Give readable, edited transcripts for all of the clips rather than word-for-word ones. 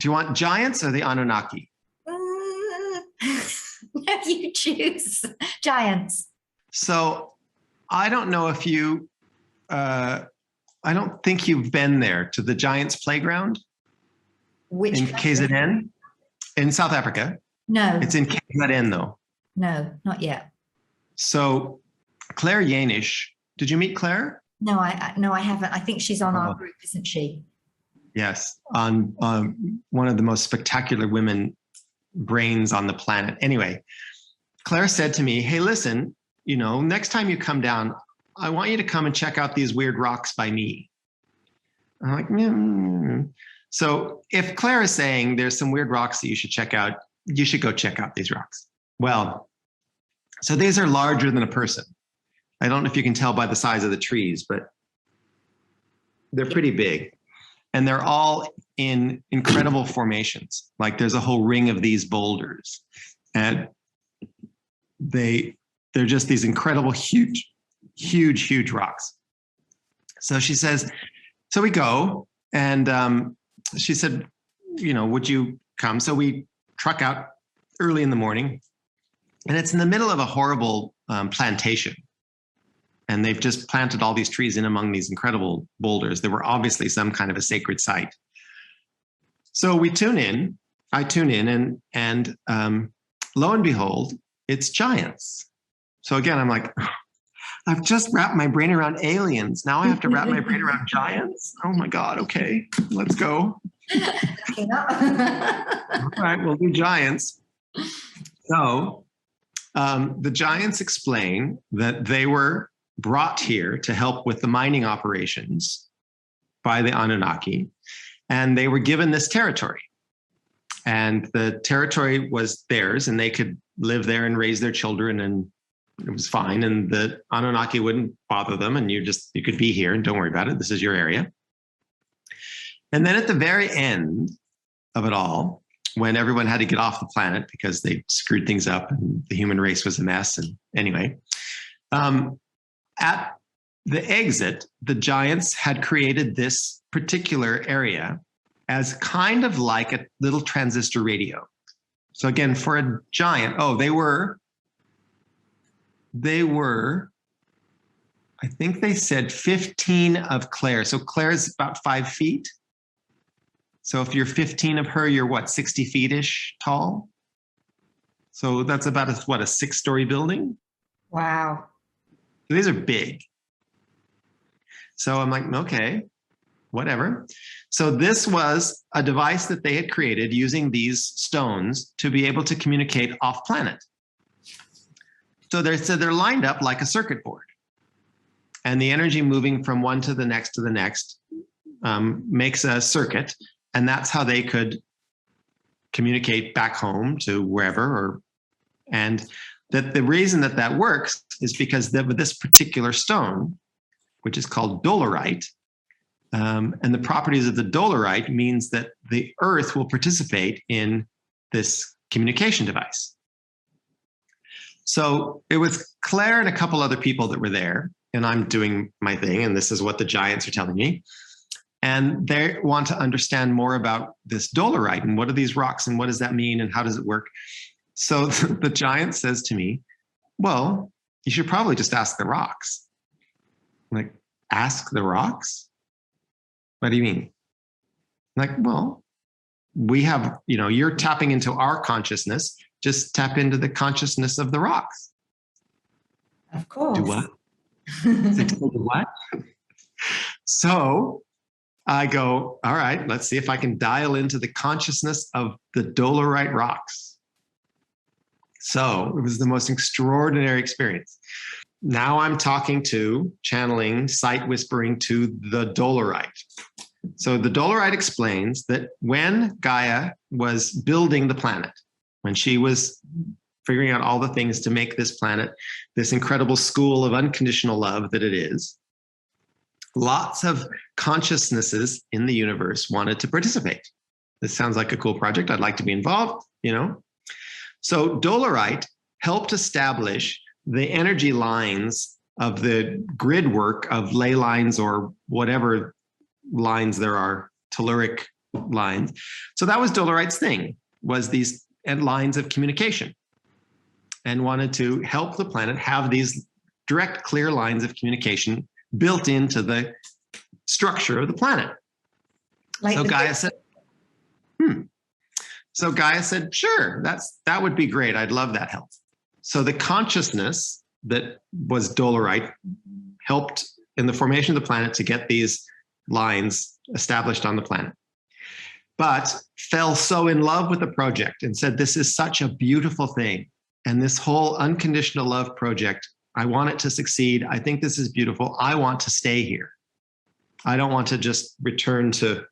Do you want giants or the Anunnaki? Mm, you choose. Giants. So I don't know if you, I don't think you've been there to the Giants Playground Which in country? KZN in South Africa. No, It's in KZN though. no, not yet. So Claire Yanish, did you meet Claire? No, no, I haven't. I think she's on our Oh, group, isn't she? yes, on one of the most spectacular women brains on the planet. Anyway, Claire said to me, "Hey, listen, you know, next time you come down, I want you to come and check out these weird rocks by me." I'm like, So if Claire is saying there's some weird rocks that you should check out, you should go check out these rocks. Well, so these are larger than a person. I don't know if you can tell by the size of the trees, but they're pretty big. And they're all in incredible formations. Like there's a whole ring of these boulders. And they're just these incredible, huge rocks. So she says, so we go, and she said, you know, would you come? So we truck out early in the morning, and it's in the middle of a horrible plantation. And they've just planted all these trees in among these incredible boulders. There were obviously some kind of a sacred site. So we tune in, I tune in, and lo and behold, it's giants. So again, I'm like, I've just wrapped my brain around aliens. Now I have to wrap my brain around giants. Oh my God. Okay, let's go. All right, we'll do giants. So the giants explain that they were brought here to help with the mining operations by the Anunnaki, and they were given this territory. And the territory was theirs, and they could live there and raise their children, and it was fine. And the Anunnaki wouldn't bother them, and you could be here and don't worry about it. This is your area. And then at the very end of it all, when everyone had to get off the planet because they screwed things up and the human race was a mess. And anyway, at the exit, the giants had created this particular area as kind of like a little transistor radio. So again, for a giant, they were, I think they said 15 of Claire. So Claire's about 5 feet. So if you're 15 of her, you're what, 60 feet-ish tall? So that's about a 6-story building? Wow. So these are big. So I'm like, okay, whatever. So this was a device that they had created using these stones to be able to communicate off planet. So they're lined up like a circuit board. And the energy moving from one to the next makes a circuit. And that's how they could communicate back home to wherever. And that the reason that works is because with this particular stone, which is called dolerite, and the properties of the dolerite means that the earth will participate in this communication device. So it was Claire and a couple other people that were there, and I'm doing my thing, and this is what the giants are telling me. And they want to understand more about this dolerite and what are these rocks and what does that mean and how does it work? So the giant says to me, well, you should probably just ask the rocks. I'm like, ask the rocks? What do you mean? I'm like, well, we have, you're tapping into our consciousness. Just tap into the consciousness of the rocks. Of course. Do what? Do what? So I go, all right, let's see if I can dial into the consciousness of the dolerite rocks. So it was the most extraordinary experience. Now I'm channeling, sight whispering to the dolerite. So the dolerite explains that when Gaia was building the planet, when she was figuring out all the things to make this planet this incredible school of unconditional love that it is, lots of consciousnesses in the universe wanted to participate. This sounds like a cool project. I'd like to be involved, So dolerite helped establish the energy lines of the grid work of ley lines or whatever lines there are, telluric lines. So that was Dolerite's thing, was these lines of communication, and wanted to help the planet have these direct, clear lines of communication built into the structure of the planet. Like so Gaia said, So Gaia said, sure, that would be great. I'd love that help. So the consciousness that was Dolerite helped in the formation of the planet to get these lines established on the planet, but fell so in love with the project and said, this is such a beautiful thing. And this whole unconditional love project, I want it to succeed. I think this is beautiful. I want to stay here. I don't want to just return to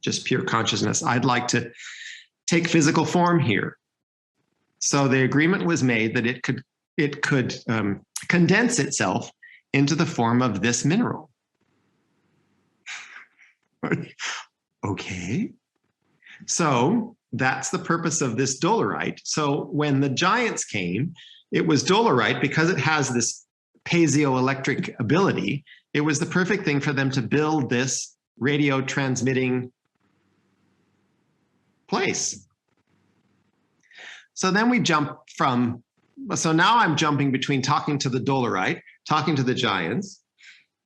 just pure consciousness. I'd like to take physical form here. So the agreement was made that it could condense itself into the form of this mineral. Okay. So that's the purpose of this Dolerite. So when the giants came, it was Dolerite because it has this piezoelectric ability. It was the perfect thing for them to build this radio transmitting place. So then we jump so now I'm jumping between talking to the Dolerite, talking to the giants,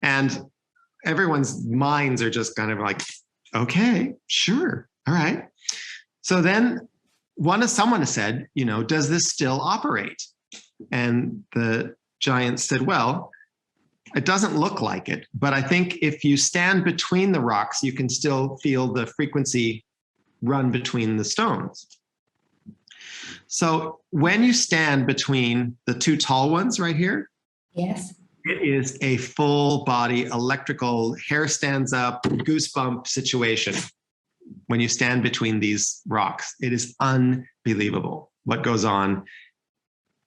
and everyone's minds are just kind of like, okay, sure, all right. So then someone said, does this still operate? And the giants said, well, it doesn't look like it, but I think if you stand between the rocks, you can still feel the frequency run between the stones. So when you stand between the two tall ones right here, yes, it is a full body electrical hair stands up, goosebump situation. When you stand between these rocks, it is unbelievable what goes on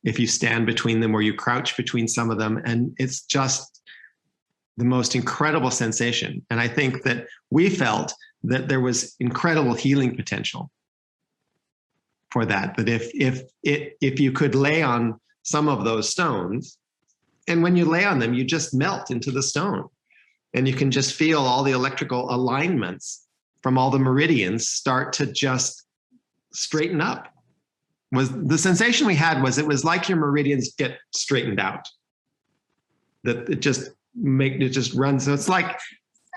if you stand between them or you crouch between some of them. And it's just the most incredible sensation. And I think that we felt that there was incredible healing potential for that if you could lay on some of those stones, and when you lay on them, you just melt into the stone, and you can just feel all the electrical alignments from all the meridians start to just straighten up. Was the sensation we had was it was like your meridians get straightened out, that it just runs. So it's like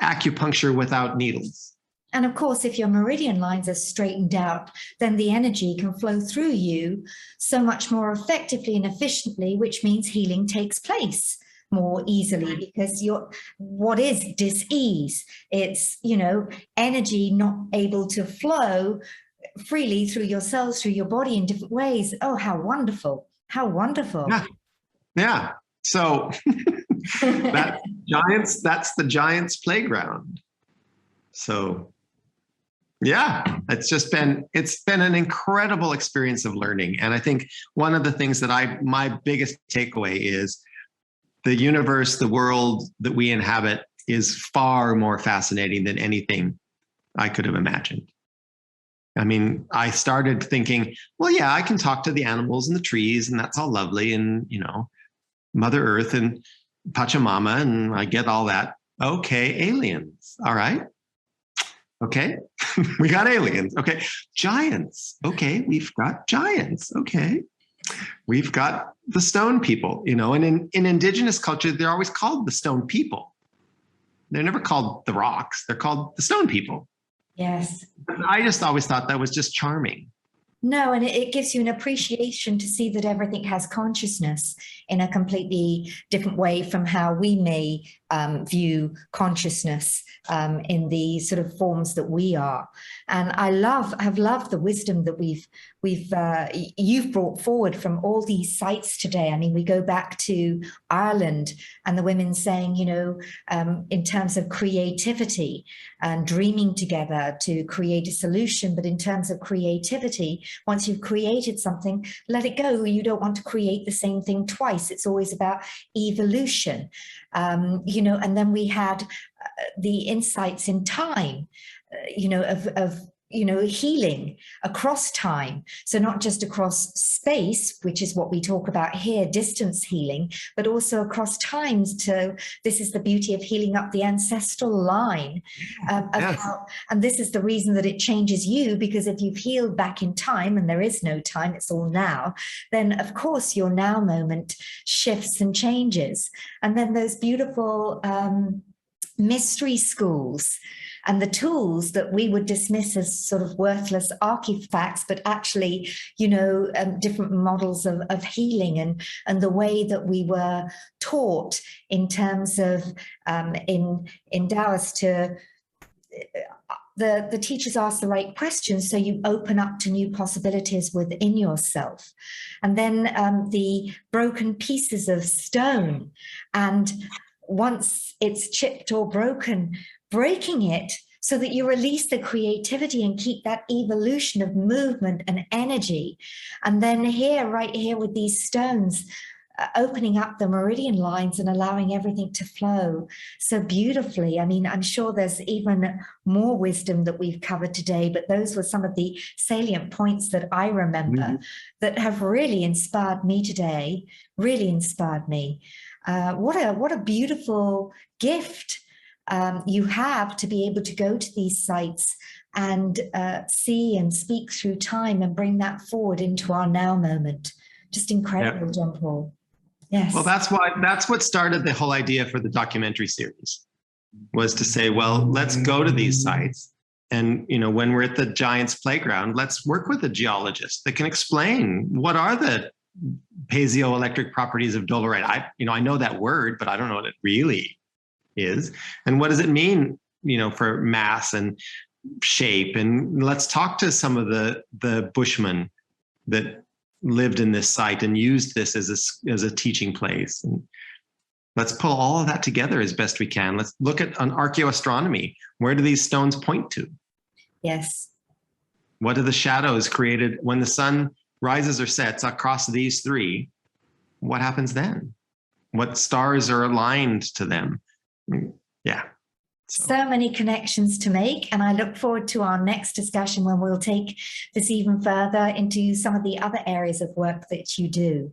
acupuncture without needles. and of course, if your meridian lines are straightened out, then the energy can flow through you so much more effectively and efficiently, which means healing takes place more easily, because what is dis-ease? It's, energy not able to flow freely through your cells, through your body in different ways. Oh, how wonderful. How wonderful. Yeah. So that's the giants playground. So yeah, it's been an incredible experience of learning. And I think one of the things that my biggest takeaway is the universe, the world that we inhabit is far more fascinating than anything I could have imagined. I mean, I started thinking, well, yeah, I can talk to the animals and the trees, and that's all lovely. And, Mother Earth and Pachamama, and I get all that. Okay, aliens. All right. Okay, we got aliens. Okay, giants. Okay, we've got giants. Okay, we've got the stone people, and in indigenous culture, they're always called the stone people. They're never called the rocks. They're called the stone people. Yes. I just always thought that was just charming. No, and it gives you an appreciation to see that everything has consciousness in a completely different way from how we may view consciousness in the sort of forms that we are. And have loved the wisdom that you've brought forward from all these sites today. I mean, we go back to Ireland and the women saying, in terms of creativity and dreaming together to create a solution, but in terms of creativity, once you've created something, let it go. You don't want to create the same thing twice. It's always about evolution, and then we had the insights in time, of healing across time. So not just across space, which is what we talk about here, distance healing, but also across times. So this is the beauty of healing up the ancestral line. And this is the reason that it changes you, because if you've healed back in time, and there is no time, it's all now, then of course your now moment shifts and changes. And then those beautiful mystery schools and the tools that we would dismiss as sort of worthless artifacts, but actually, different models of healing and the way that we were taught in terms of in Taoist to the teachers ask the right questions, so you open up to new possibilities within yourself. And then the broken pieces of stone, and once it's chipped or broken, breaking it so that you release the creativity and keep that evolution of movement and energy. And then right here with these stones, opening up the meridian lines and allowing everything to flow so beautifully. I mean, I'm sure there's even more wisdom that we've covered today, but those were some of the salient points that I remember that have really inspired me today, really inspired me. What a beautiful gift you have to be able to go to these sites and see and speak through time and bring that forward into our now moment. Just incredible, John Paul. Yes. Well, that's what started the whole idea for the documentary series, was to say, well, let's go to these sites. And, when we're at the Giants playground, let's work with a geologist that can explain what are the piezoelectric properties of dolerite. I know that word, but I don't know what it really is. And what does it mean, for mass and shape? And let's talk to some of the Bushmen that lived in this site and used this as a teaching place. And let's pull all of that together as best we can. Let's look at an archaeoastronomy. Where do these stones point to? Yes. What are the shadows created when the sun rises or sets across these three? What happens then? What stars are aligned to them? Yeah. So many connections to make, and I look forward to our next discussion when we'll take this even further into some of the other areas of work that you do.